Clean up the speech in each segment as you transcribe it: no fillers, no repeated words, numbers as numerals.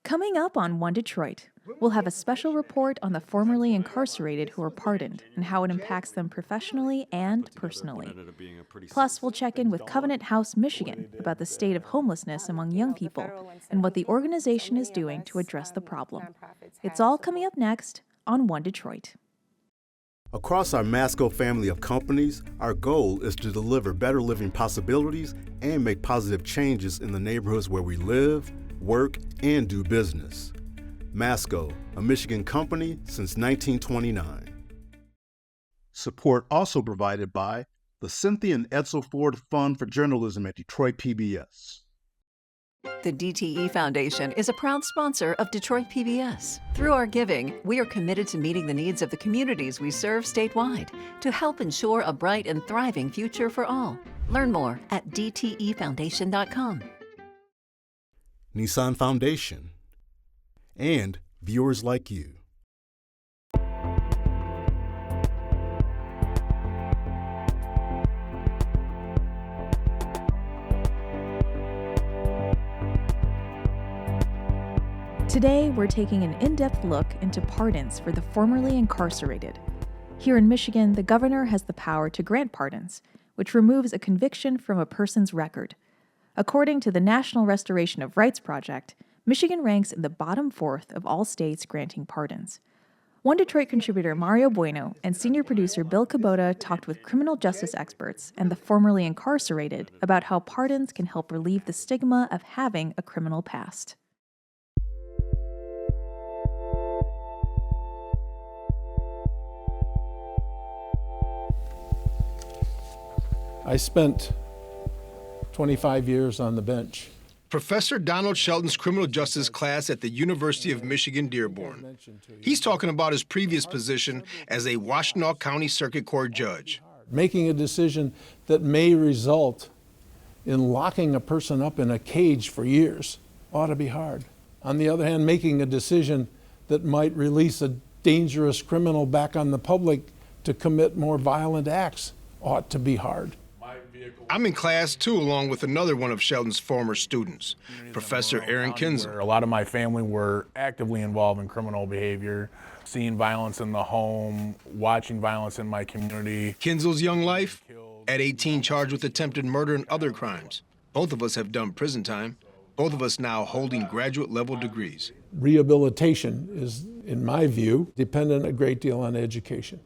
Coming up on One Detroit, we'll have a special report on the formerly incarcerated who are pardoned and how it impacts them professionally and personally. Plus, we'll check in with Covenant House, Michigan about the state of homelessness among young people and what the organization is doing to address the problem. It's all coming up next on One Detroit. Across our Masco family of companies, our goal is to deliver better living possibilities and make positive changes in the neighborhoods where we live, work, and do business. Masco, a Michigan company since 1929. Support also provided by the Cynthia and Edsel Ford Fund for Journalism at Detroit PBS. The DTE Foundation is a proud sponsor of Detroit PBS. Through our giving, we are committed to meeting the needs of the communities we serve statewide to help ensure a bright and thriving future for all. Learn more at dtefoundation.com. Nissan Foundation, and viewers like you. Today, we're taking an in-depth look into pardons for the formerly incarcerated. Here in Michigan, the governor has the power to grant pardons, which removes a conviction from a person's record. According to the National Restoration of Rights Project, Michigan ranks in the bottom fourth of all states granting pardons. One Detroit contributor Mario Bueno and senior producer Bill Kubota talked with criminal justice experts and the formerly incarcerated about how pardons can help relieve the stigma of having a criminal past. I spent 25 years on the bench. Professor Donald Shelton's criminal justice class at the University of Michigan, Dearborn. He's talking about his previous position as a Washtenaw County Circuit Court judge. Making a decision that may result in locking a person up in a cage for years ought to be hard. On the other hand, making a decision that might release a dangerous criminal back on the public to commit more violent acts ought to be hard. I'm in class too, along with another one of Shelton's former students, Professor Aaron Kinzel. A lot of my family were actively involved in criminal behavior, seeing violence in the home, watching violence in my community. Kinzel's young life, at 18 charged with attempted murder and other crimes. Both of us have done prison time, both of us now holding graduate-level degrees. Rehabilitation is, in my view, dependent a great deal on education.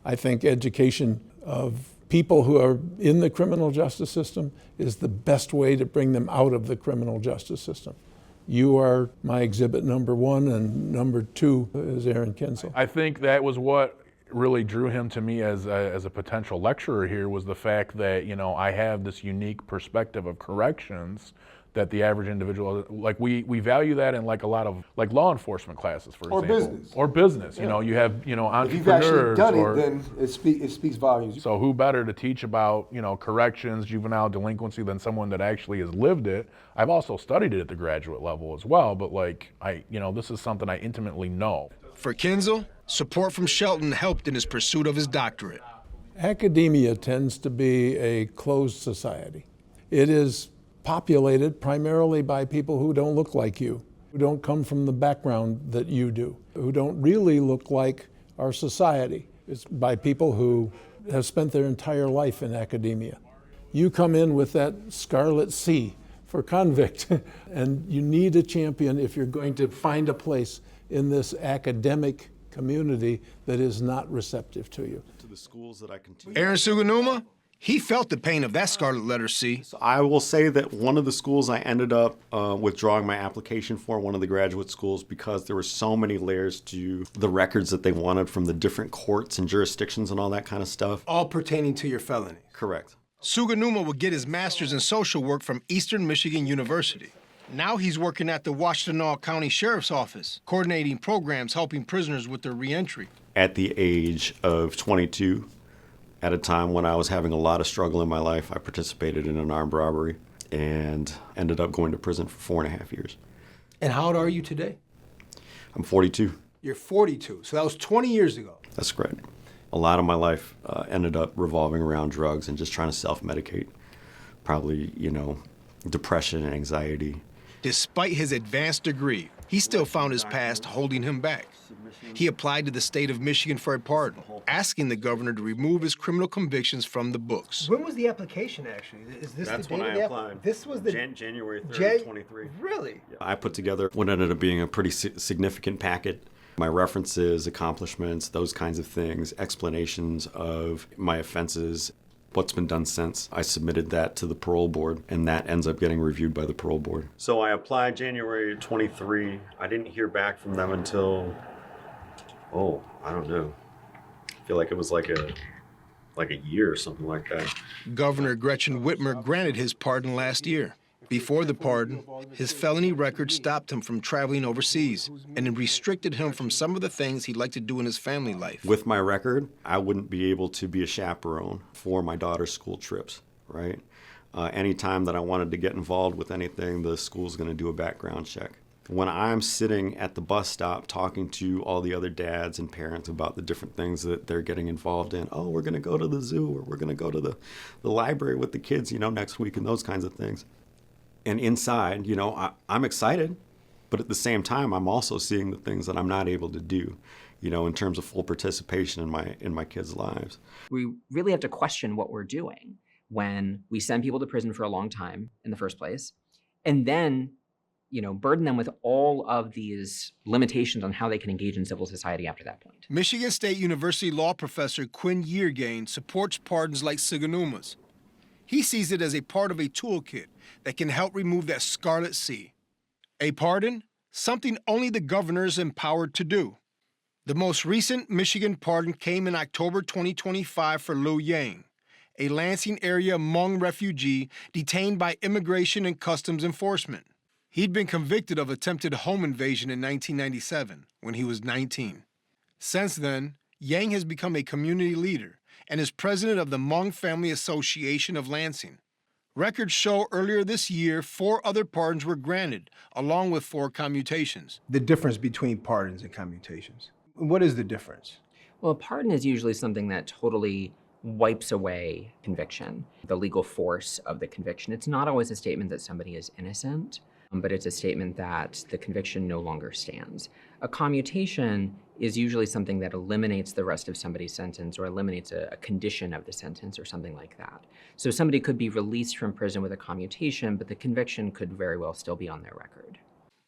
I think education of people who are in the criminal justice system is the best way to bring them out of the criminal justice system. You are my exhibit number one, and number two is Aaron Kinzel. I think that was what really drew him to me as a potential lecturer here, was the fact that, you know, I have this unique perspective of corrections that the average individual, like we value that in like a lot of like law enforcement classes, for example. Or business. Yeah. You know, you have, you know, entrepreneurs. If you've actually done it, then it speaks volumes. So who better to teach about, you know, corrections, juvenile delinquency than someone that actually has lived it? I've also studied it at the graduate level as well, but like, this is something I intimately know. For Kinzel, support from Shelton helped in his pursuit of his doctorate. Academia tends to be a closed society. It is populated primarily by people who don't look like you, who don't come from the background that you do, who don't really look like our society. It's by people who have spent their entire life in academia. You come in with that scarlet C for convict, and you need a champion if you're going to find a place in this academic community that is not receptive to you. To the schools that I continue. Aaron Suganuma, he felt the pain of that scarlet letter C. So I will say that one of the schools I ended up withdrawing my application for, one of the graduate schools, because there were so many layers to the records that they wanted from the different courts and jurisdictions and all that kind of stuff. All pertaining to your felony. Correct. Suganuma would get his master's in social work from Eastern Michigan University. Now he's working at the Washtenaw County Sheriff's Office, coordinating programs helping prisoners with their reentry. At the age of 22, at a time when I was having a lot of struggle in my life, I participated in an armed robbery and ended up going to prison for 4.5 years. And how old are you today? I'm 42. You're 42, so that was 20 years ago. That's correct. A lot of my life ended up revolving around drugs and just trying to self-medicate. Probably, depression and anxiety. Despite his advanced degree, he still found his past holding him back. He applied to the state of Michigan for a pardon, asking the governor to remove his criminal convictions from the books. When was the application, actually? Is this That's the date when of I the applied. This was the January 3rd, 23. Really? I put together what ended up being a pretty significant packet. My references, accomplishments, those kinds of things, explanations of my offenses, what's been done since. I submitted that to the parole board, and that ends up getting reviewed by the parole board. So I applied January 23. I didn't hear back from them until, I don't know. I feel like it was like a year or something like that. Governor Gretchen Whitmer granted his pardon last year. Before the pardon, his felony record stopped him from traveling overseas, and it restricted him from some of the things he'd like to do in his family life. With my record, I wouldn't be able to be a chaperone for my daughter's school trips, right? Anytime that I wanted to get involved with anything, the school's going to do a background check. When I'm sitting at the bus stop talking to all the other dads and parents about the different things that they're getting involved in, we're going to go to the zoo, or we're going to go to the library with the kids, next week, and those kinds of things. And inside, I'm excited, but at the same time, I'm also seeing the things that I'm not able to do, in terms of full participation in my kids' lives. We really have to question what we're doing when we send people to prison for a long time in the first place, and then, burden them with all of these limitations on how they can engage in civil society after that point. Michigan State University law professor Quinn Yeargain supports pardons like Siganuma's. He sees it as a part of a toolkit that can help remove that scarlet C. A pardon? Something only the governor is empowered to do. The most recent Michigan pardon came in October 2025 for Liu Yang, a Lansing area Hmong refugee detained by Immigration and Customs Enforcement. He'd been convicted of attempted home invasion in 1997 when he was 19. Since then, Yang has become a community leader and is president of the Hmong Family Association of Lansing. Records show earlier this year 4 other pardons were granted, along with 4 commutations. The difference between pardons and commutations. What is the difference? Well, a pardon is usually something that totally wipes away conviction, the legal force of the conviction. It's not always a statement that somebody is innocent, but it's a statement that the conviction no longer stands. A commutation is usually something that eliminates the rest of somebody's sentence or eliminates a condition of the sentence or something like that. So somebody could be released from prison with a commutation, but the conviction could very well still be on their record.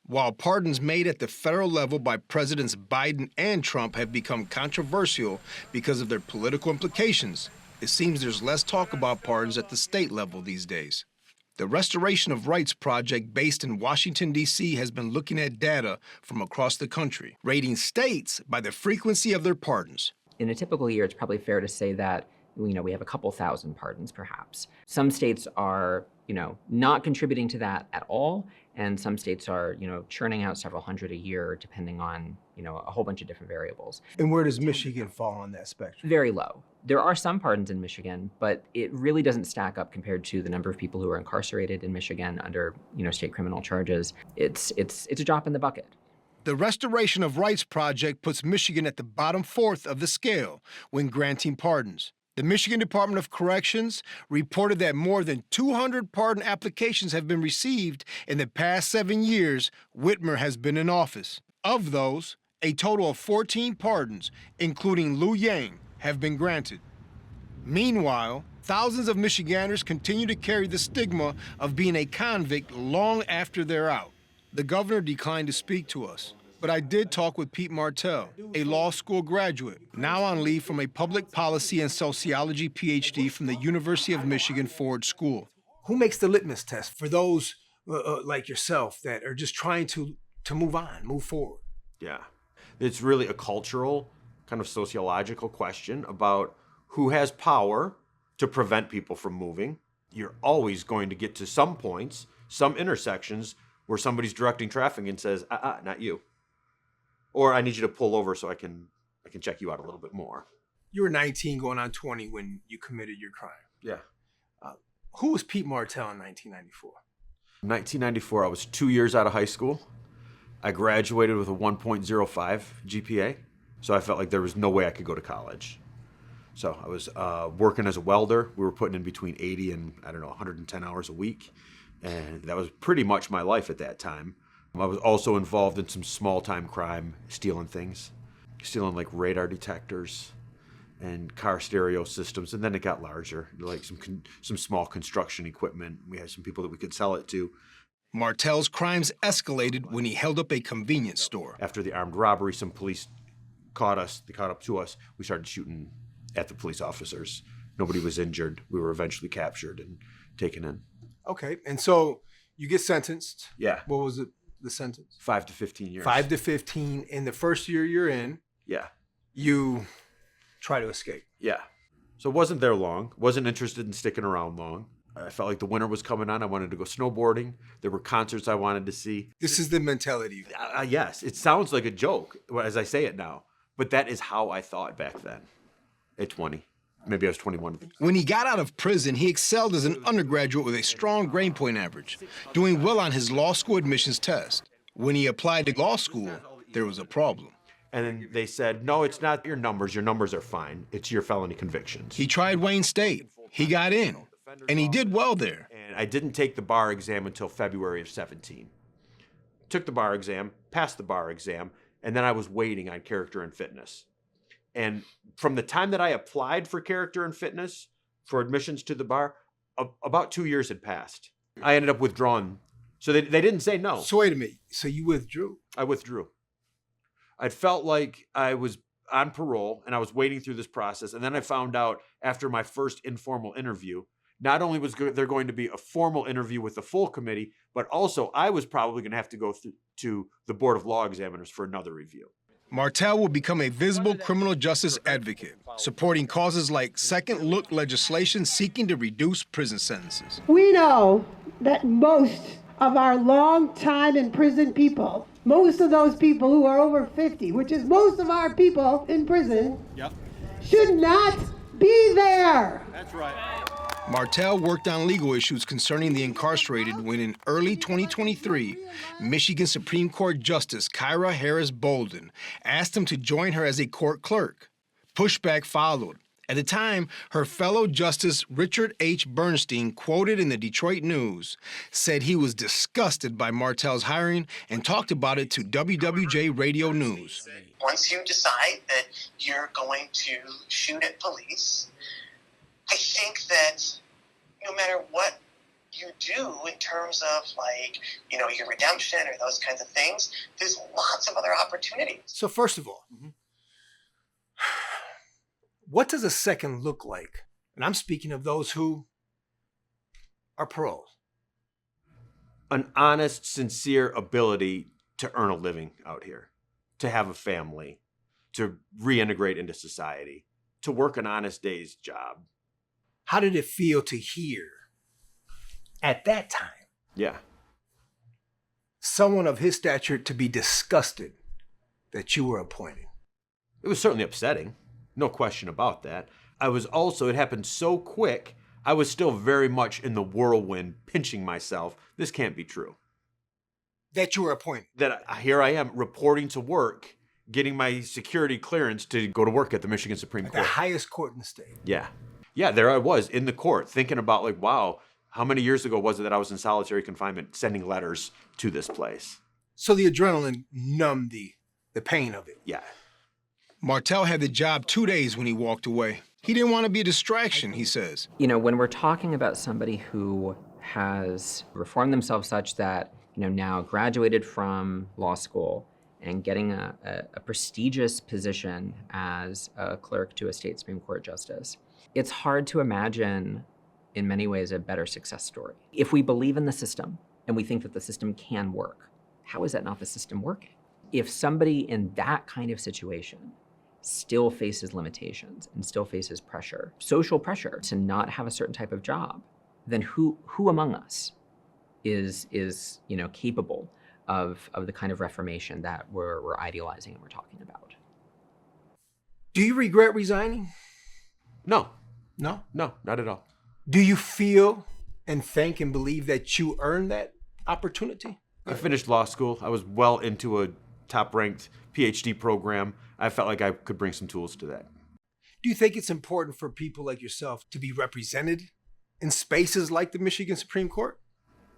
While pardons made at the federal level by Presidents Biden and Trump have become controversial because of their political implications, it seems there's less talk about pardons at the state level these days. The Restoration of Rights Project, based in Washington, D.C., has been looking at data from across the country, rating states by the frequency of their pardons. In a typical year, it's probably fair to say that we have a couple thousand pardons, perhaps. Some states are, not contributing to that at all, and some states are, churning out several hundred a year, depending on, a whole bunch of different variables. And where does Michigan fall on that spectrum? Very low. There are some pardons in Michigan, but it really doesn't stack up compared to the number of people who are incarcerated in Michigan under, state criminal charges. It's a drop in the bucket. The Restoration of Rights Project puts Michigan at the bottom 4th of the scale when granting pardons. The Michigan Department of Corrections reported that more than 200 pardon applications have been received in the past 7 years Whitmer has been in office. Of those, a total of 14 pardons, including Liu Yang, have been granted. Meanwhile, thousands of Michiganders continue to carry the stigma of being a convict long after they're out. The governor declined to speak to us, but I did talk with Pete Martell, a law school graduate, now on leave from a public policy and sociology PhD from the University of Michigan Ford School. Who makes the litmus test for those like yourself that are just trying to move on, move forward? Yeah, it's really a cultural, kind of sociological question about who has power to prevent people from moving. You're always going to get to some points, some intersections, where somebody's directing traffic and says, not you. Or I need you to pull over so I can check you out a little bit more. You were 19 going on 20 when you committed your crime. Yeah. Who was Pete Martell in 1994? In 1994, I was 2 years out of high school. I graduated with a 1.05 GPA, so I felt like there was no way I could go to college. So I was working as a welder. We were putting in between 80 and, 110 hours a week. And that was pretty much my life at that time. I was also involved in some small-time crime, stealing things, stealing like radar detectors and car stereo systems, and then it got larger, like some small construction equipment. We had some people that we could sell it to. Martel's crimes escalated when he held up a convenience store. After the armed robbery, some police caught us. They caught up to us. We started shooting at the police officers. Nobody was injured. We were eventually captured and taken in. Okay, and so you get sentenced. Yeah. What was it, the sentence? 5 to 15 years. 5 to 15. In the first year you're in, Yeah. you try to escape. Yeah. So wasn't there long. Wasn't interested in sticking around long. I felt like the winter was coming on. I wanted to go snowboarding. There were concerts I wanted to see. This is the mentality. Yes, it sounds like a joke as I say it now, but that is how I thought back then at 20. Maybe I was 21. When he got out of prison, he excelled as an undergraduate with a strong grade point average, doing well on his law school admissions test. When he applied to law school, there was a problem. And then they said, no, it's not your numbers. Your numbers are fine. It's your felony convictions. He tried Wayne State. He got in, and he did well there. And I didn't take the bar exam until February of 17. Took the bar exam, passed the bar exam, and then I was waiting on character and fitness. And from the time that I applied for character and fitness for admissions to the bar, about 2 years had passed. I ended up withdrawing. So they didn't say no. So wait a minute. So you withdrew? I withdrew. I felt like I was on parole and I was waiting through this process. And then I found out after my first informal interview, not only was there going to be a formal interview with the full committee, but also I was probably going to have to go to the Board of Law Examiners for another review. Martel will become a visible criminal justice advocate, supporting causes like second look legislation seeking to reduce prison sentences. We know that most of our long time in prison people, most of those people who are over 50, which is most of our people in prison, should not be there. That's right. Martel worked on legal issues concerning the incarcerated when in early 2023, Michigan Supreme Court Justice Kyra Harris Bolden asked him to join her as a court clerk. Pushback followed. At the time, her fellow Justice Richard H. Bernstein, quoted in the Detroit News, said he was disgusted by Martel's hiring and talked about it to WWJ Radio News. Once you decide that you're going to shoot at police, I think that no matter what you do in terms of your redemption or those kinds of things, there's lots of other opportunities. So first of all, what does a second look like? And I'm speaking of those who are paroled. An honest, sincere ability to earn a living out here, to have a family, to reintegrate into society, to work an honest day's job. How did it feel to hear at that time? Yeah. Someone of his stature to be disgusted that you were appointed. It was certainly upsetting. No question about that. It happened so quick, I was still very much in the whirlwind, pinching myself. This can't be true. That you were appointed. That here I am reporting to work, getting my security clearance to go to work at the Michigan Supreme Court. The highest court in the state. Yeah. Yeah, there I was in the court thinking about wow, how many years ago was it that I was in solitary confinement sending letters to this place? So the adrenaline numbed the pain of it. Yeah. Martel had the job 2 days when he walked away. He didn't want to be a distraction, he says. When we're talking about somebody who has reformed themselves such that, now graduated from law school and getting a prestigious position as a clerk to a state Supreme Court justice, it's hard to imagine, in many ways, a better success story. If we believe in the system and we think that the system can work, how is that not the system working? If somebody in that kind of situation still faces limitations and still faces pressure, social pressure to not have a certain type of job, then who among us is capable of the kind of reformation that we're idealizing and we're talking about? Do you regret resigning? No. No? No, not at all. Do you feel and think and believe that you earned that opportunity? I finished law school. I was well into a top-ranked PhD program. I felt like I could bring some tools to that. Do you think it's important for people like yourself to be represented in spaces like the Michigan Supreme Court?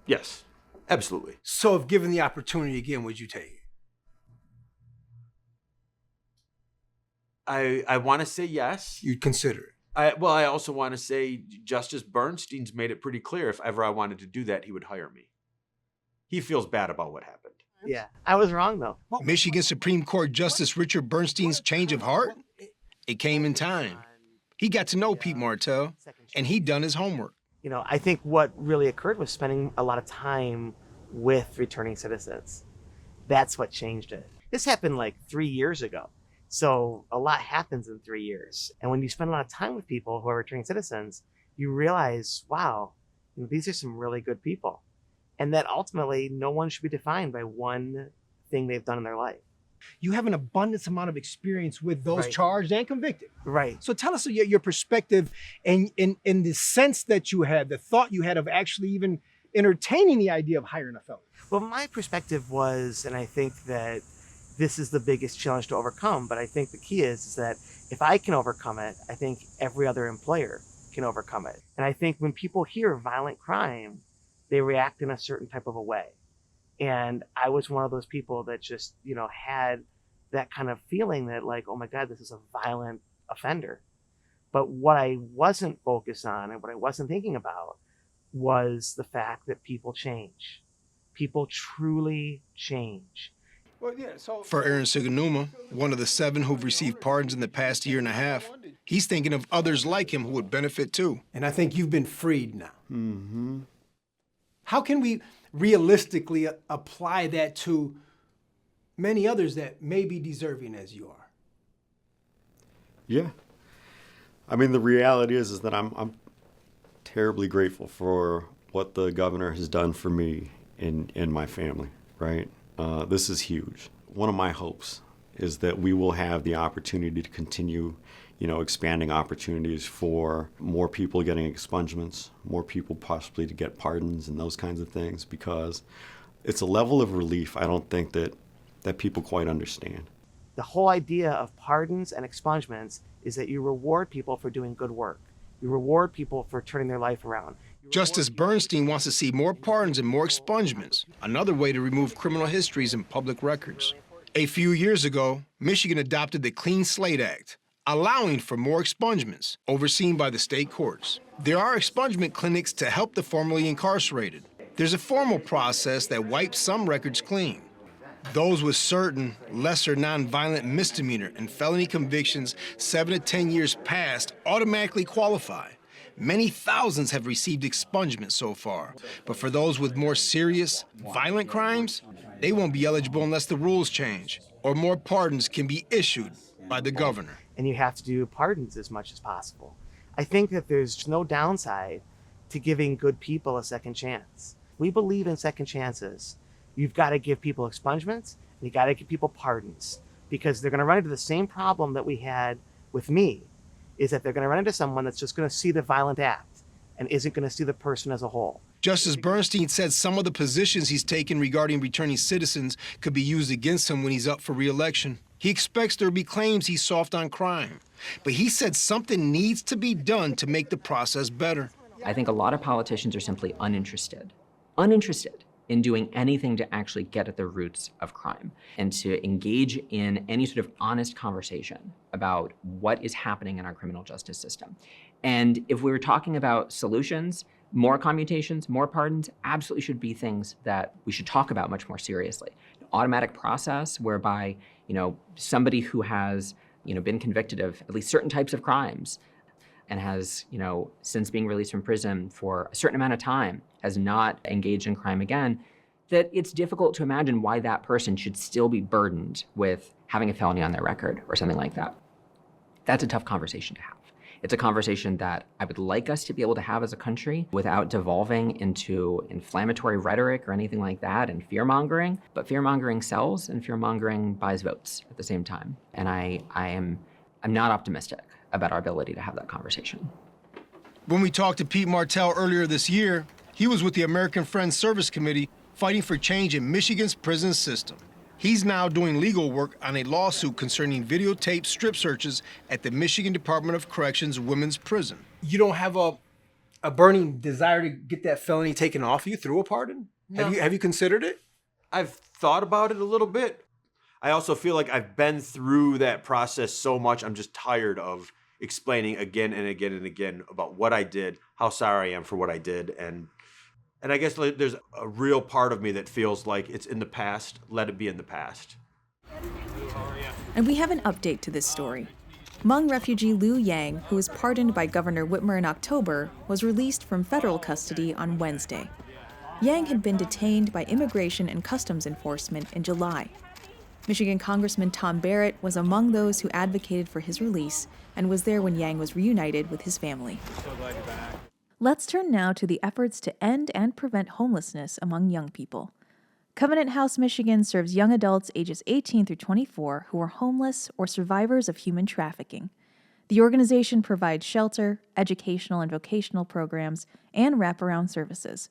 Yes, absolutely. So if given the opportunity again, would you take it? I want to say yes. You'd consider it. I also want to say Justice Bernstein's made it pretty clear if ever I wanted to do that, he would hire me. He feels bad about what happened. Yeah, I was wrong though. Michigan Supreme Court Justice Richard Bernstein's change of heart? It came in time. He got to know Pete Martell, and he'd done his homework. You know, I think what really occurred was spending a lot of time with returning citizens. That's what changed it. This happened like 3 years ago. So a lot happens in 3 years. And when you spend a lot of time with people who are returning citizens, you realize, wow, you know, these are some really good people. And that ultimately no one should be defined by one thing they've done in their life. You have an abundance amount of experience with those charged and convicted. Right. So tell us your perspective and in the sense that you had, the thought you had of actually even entertaining the idea of hiring a felon. Well, my perspective was, and I think that this is the biggest challenge to overcome, but I think the key is that if I can overcome it, I think every other employer can overcome it. And I think when people hear violent crime, they react in a certain type of a way. And I was one of those people that just, you know, had that kind of feeling that like, oh my God, this is a violent offender. But what I wasn't focused on and what I wasn't thinking about was the fact that people change. People truly change. Well, yeah, For Aaron Siganuma, one of the 7 who've received pardons in the past year and a half, he's thinking of others like him who would benefit too. And I think you've been freed now. Mm-hmm. How can we realistically apply that to many others that may be deserving as you are? Yeah. I mean, the reality is that I'm terribly grateful for what the governor has done for me and my family, right? This is huge. One of my hopes is that we will have the opportunity to continue, you know, expanding opportunities for more people getting expungements, more people possibly to get pardons and those kinds of things, because it's a level of relief I don't think that people quite understand. The whole idea of pardons and expungements is that you reward people for doing good work. You reward people for turning their life around. Justice Bernstein wants to see more pardons and more expungements, another way to remove criminal histories and public records. A few years ago, Michigan adopted the Clean Slate Act, allowing for more expungements, overseen by the state courts. There are expungement clinics to help the formerly incarcerated. There's a formal process that wipes some records clean. Those with certain lesser nonviolent misdemeanor and felony convictions 7 to 10 years past automatically qualify. Many thousands have received expungement so far, but for those with more serious, violent crimes, they won't be eligible unless the rules change, or more pardons can be issued by the governor. And you have to do pardons as much as possible. I think that there's no downside to giving good people a second chance. We believe in second chances. You've got to give people expungements, and you got to give people pardons, because they're going to run into the same problem that we had with me, is that they're going to run into someone that's just going to see the violent act and isn't going to see the person as a whole. Justice Bernstein said some of the positions he's taken regarding returning citizens could be used against him when he's up for re-election. He expects there will be claims he's soft on crime, but he said something needs to be done to make the process better. I think a lot of politicians are simply uninterested in doing anything to actually get at the roots of crime and to engage in any sort of honest conversation about what is happening in our criminal justice system. And if we were talking about solutions, more commutations, more pardons, absolutely should be things that we should talk about much more seriously. An automatic process whereby, somebody who has, been convicted of at least certain types of crimes and has, since being released from prison for a certain amount of time, has not engaged in crime again, that it's difficult to imagine why that person should still be burdened with having a felony on their record or something like that. That's a tough conversation to have. It's a conversation that I would like us to be able to have as a country without devolving into inflammatory rhetoric or anything like that and fear-mongering. But fear-mongering sells and fear-mongering buys votes at the same time. And I'm not optimistic about our ability to have that conversation. When we talked to Pete Martell earlier this year, he was with the American Friends Service Committee fighting for change in Michigan's prison system. He's now doing legal work on a lawsuit concerning videotaped strip searches at the Michigan Department of Corrections Women's Prison. You don't have a a burning desire to get that felony taken off you through a pardon? No. Have you considered it? I've thought about it a little bit. I also feel like I've been through that process so much, I'm just tired of explaining again and again and again about what I did, how sorry I am for what I did, and I guess there's a real part of me that feels like it's in the past, let it be in the past. And we have an update to this story. Hmong refugee Liu Yang, who was pardoned by Governor Whitmer in October, was released from federal custody on Wednesday. Yang had been detained by Immigration and Customs Enforcement in July. Michigan Congressman Tom Barrett was among those who advocated for his release and was there when Yang was reunited with his family. So glad you're back. Let's turn now to the efforts to end and prevent homelessness among young people. Covenant House, Michigan serves young adults ages 18 through 24 who are homeless or survivors of human trafficking. The organization provides shelter, educational and vocational programs, and wraparound services.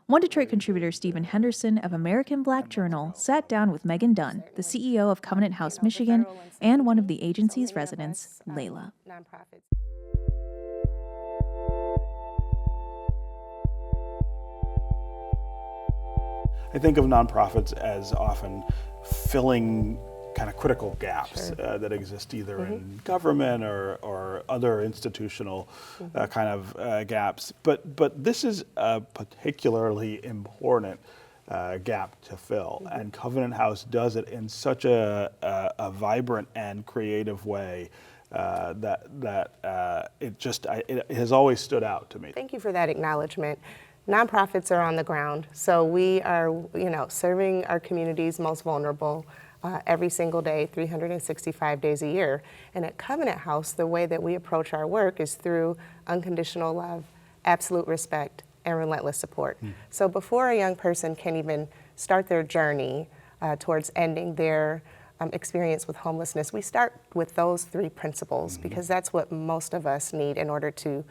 One Detroit contributor, Stephen Henderson of American Black Journal, sat down with Megan Dunn, the CEO of Covenant House, Michigan, and one of the agency's residents, Layla. I think of nonprofits as often filling kind of critical gaps that exist either in government or other institutional kind of gaps. But this is a particularly important gap to fill, and Covenant House does it in such a vibrant and creative way that it has always stood out to me. Thank you for that acknowledgement. Nonprofits are on the ground, so we are, serving our community's most vulnerable every single day, 365 days a year. And at Covenant House, the way that we approach our work is through unconditional love, absolute respect, and relentless support. So before a young person can even start their journey towards ending their experience with homelessness, we start with those three principles because that's what most of us need in order to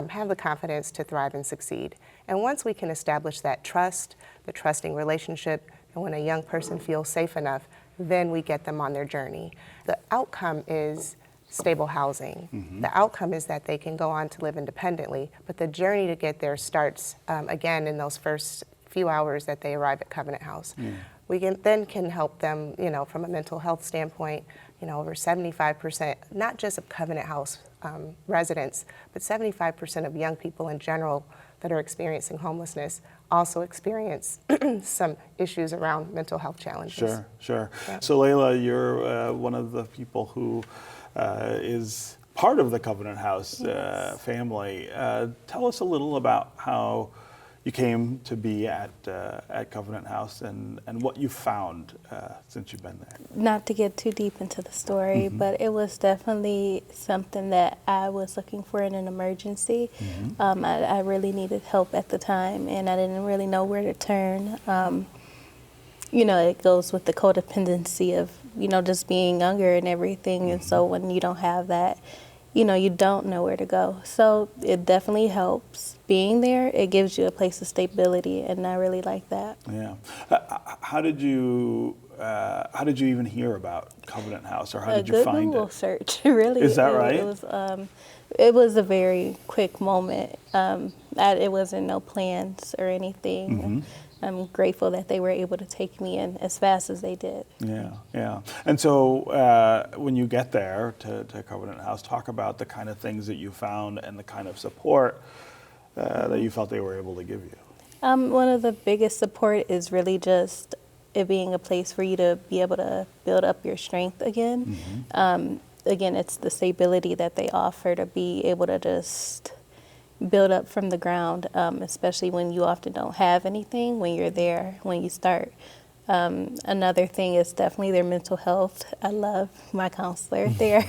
have the confidence to thrive and succeed. And once we can establish that trust, the trusting relationship, and when a young person feels safe enough, then we get them on their journey. The outcome is stable housing. The outcome is that they can go on to live independently, but the journey to get there starts again in those first few hours that they arrive at Covenant House. We can help them, from a mental health standpoint, over 75%, not just of Covenant House residents, but 75% of young people in general that are experiencing homelessness also experience some issues around mental health challenges. Sure. Yeah. So Layla, you're one of the people who is part of the Covenant House family. Tell us a little about how you came to be at Covenant House and what you found since you've been there. Not to get too deep into the story, but it was definitely something that I was looking for in an emergency. I really needed help at the time, and I didn't really know where to turn. It goes with the codependency of, just being younger and everything, and so when you don't have that, you don't know where to go. So it definitely helps. Being there, it gives you a place of stability, and I really like that. Yeah. How did you even hear about Covenant House, or how did you find it? A Google search, really. Is that right? It was a very quick moment. It wasn't no plans or anything. I'm grateful that they were able to take me in as fast as they did. Yeah. And so when you get there to Covenant House, talk about the kind of things that you found and the kind of support that you felt they were able to give you. One of the biggest support is really just it being a place for you to be able to build up your strength again. Again, it's the stability that they offer to be able to just build up from the ground, especially when you often don't have anything when you're there, when you start. Another thing is definitely their mental health. I love my counselor there.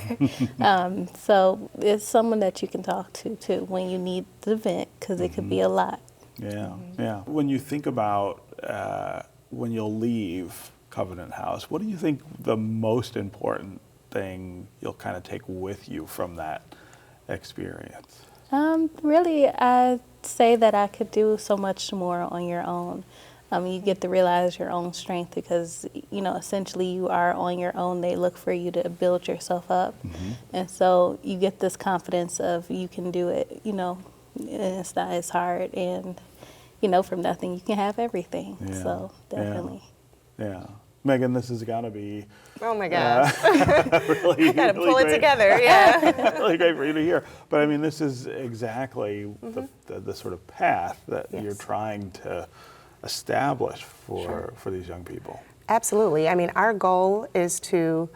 So it's someone that you can talk to too when you need the vent, because it could be a lot. Yeah. When you think about when you'll leave Covenant House, what do you think the most important thing you'll kind of take with you from that experience? Really, I'd say that I could do so much more on your own. You get to realize your own strength because, essentially you are on your own. They look for you to build yourself up. And so you get this confidence of you can do it, It's hard, and from nothing you can have everything. Yeah. So definitely. Yeah. Megan, this has got to be. Oh my gosh. Really, I gotta really pull it great. together, yeah. Really great for you to hear. But I mean, this is exactly the sort of path that you're trying to establish for these young people. Absolutely. I mean, our goal is to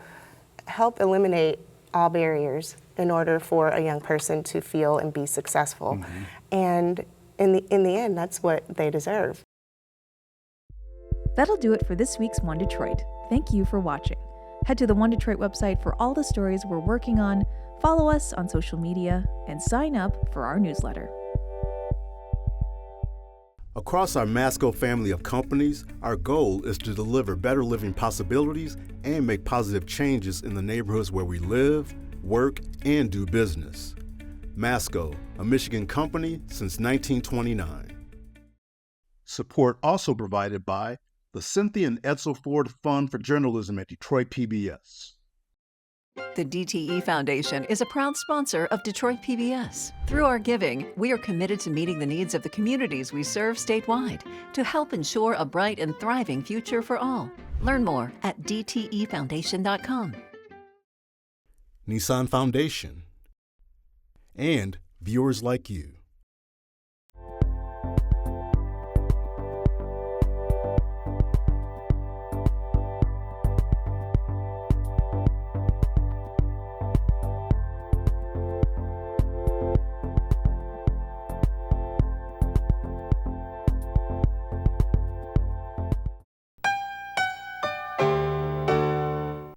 help eliminate all barriers in order for a young person to feel and be successful. And in the end, that's what they deserve. That'll do it for this week's One Detroit. Thank you for watching. Head to the One Detroit website for all the stories we're working on, follow us on social media, and sign up for our newsletter. Across our Masco family of companies, our goal is to deliver better living possibilities and make positive changes in the neighborhoods where we live, work, and do business. Masco, a Michigan company since 1929. Support also provided by the Cynthia and Edsel Ford Fund for Journalism at Detroit PBS. The DTE Foundation is a proud sponsor of Detroit PBS. Through our giving, we are committed to meeting the needs of the communities we serve statewide to help ensure a bright and thriving future for all. Learn more at dtefoundation.com. Nissan Foundation, and viewers like you.